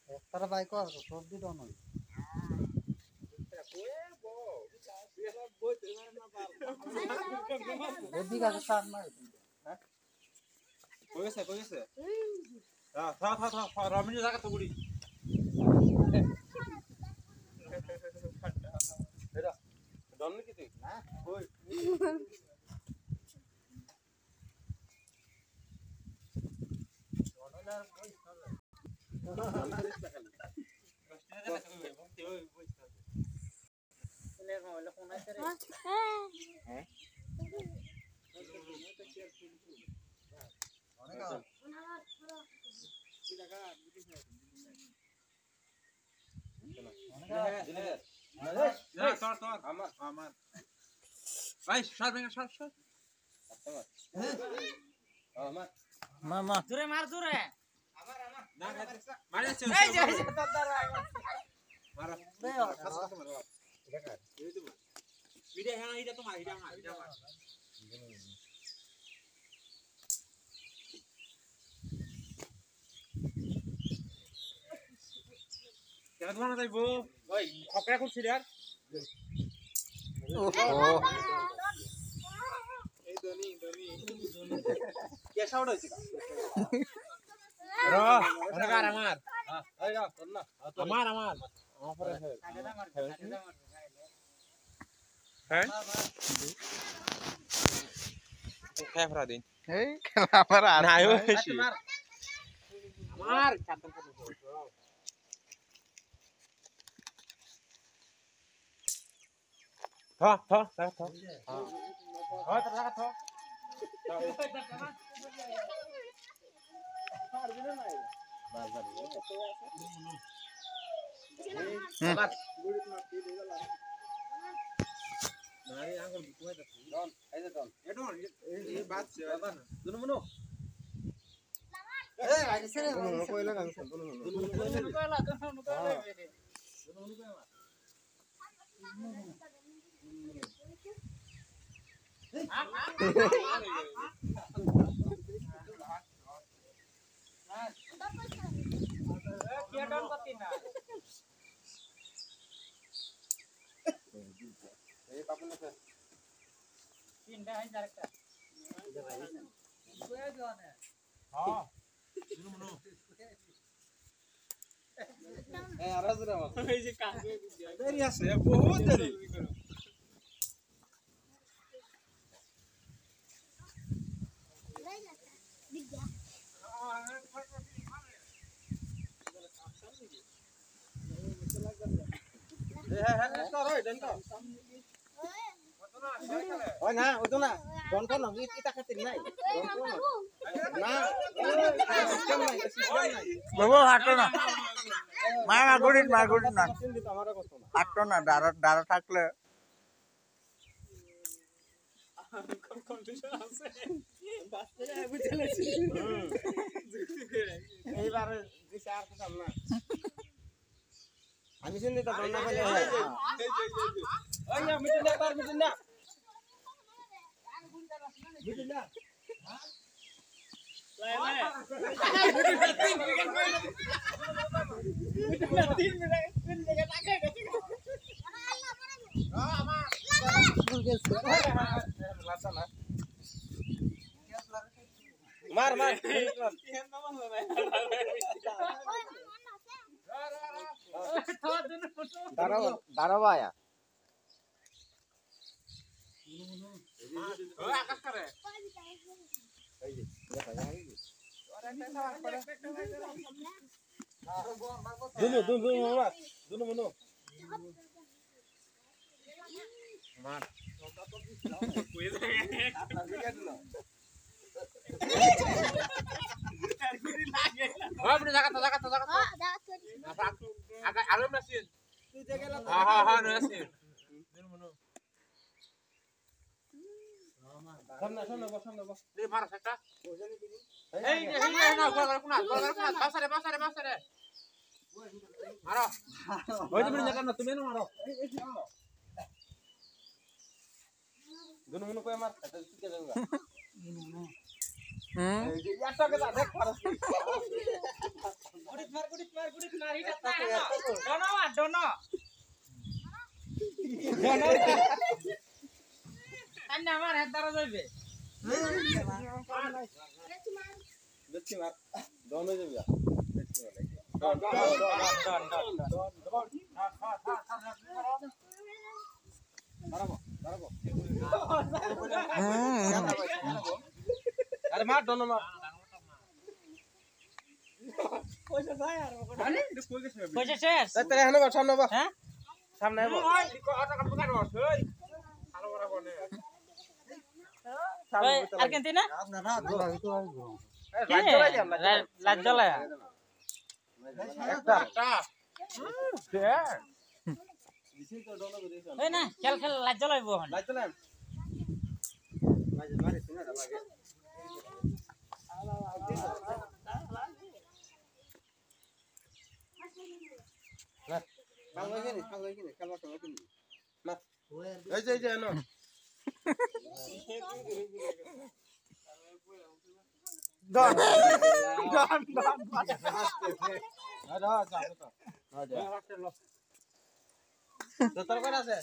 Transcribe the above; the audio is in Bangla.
একটার বাইক আর সব দি দন হই এদিকে আছে সার না হ্যাঁ কই গেছে থা রমিনি জায়গা তো গুড়ি এরা দন নাকি তুই না কই অনলার কই চলে মামা জোরে মার জোরে না মারে আছে এই যে দাদা মার দে খাস খাস মার এটা কাট এই তো ভিডিও হ্যাঁ এটা তো মার এটা মার কেন ধোনা যাইবো ওই খকরা করছিস यार এই ধনি কেসা উড়াইছে র অনেকার আমার হ্যাঁ এই না তোর না আমার পরে হ্যাঁ ক্যামেরা দিন এই ক্যামেরা না আইও বেশি আমার চাতন করে থ দেরি আছে বহুত দেরি ওই না ওতো না কোন কোন নবি কিতা খাতির নাই না সিস্টেম নাই বাবা হাঁটো না মারগুড়ি না আমারে কত না হাঁটো না দাঁড়া থাকলে কন্ডিশন আছে বাসে বুঝলেছি এইবারে বিচার করতাম না আমি শুনি তো বন্ধ করে ওই না মিটুন না মিটুন না मार दारावा आया आकाश करे दोनों मार अपने जागा agak alam nasin nasin sana bos dia marah saya na gol pasar deh marah boy itu menjaga na tumen marah দুনো মনে কই আমার এটা শিখে যাওগা এই যে ইয়াটাকে দেখ পারছ গুড়িত মার এটা ডনো আন্না আমার হেড দ্বারা যাইবে দেখছি মার ডনো যাবে দেখছি আরে মার ডনো মার পয়সা যায় আর আরে কই গেছে পয়সা শেষ তারে হানো সামনে বা হ্যাঁ সামনে আইবো আটা কাট কাট বস ওই ভালো বড় বনে ওই আর্জেন্টিনা না না লাজ জ্বলাই যাম লাজ জ্বলাই একটা এই না খেল লাজ জ্বলাইবো লাজ জ্বলাই লাজ মারি শুনা লাগে না খাওয়াই কিনে খেলবা সময় কিনে না এই যে না ডন আরে যা তো তোর কোন আছে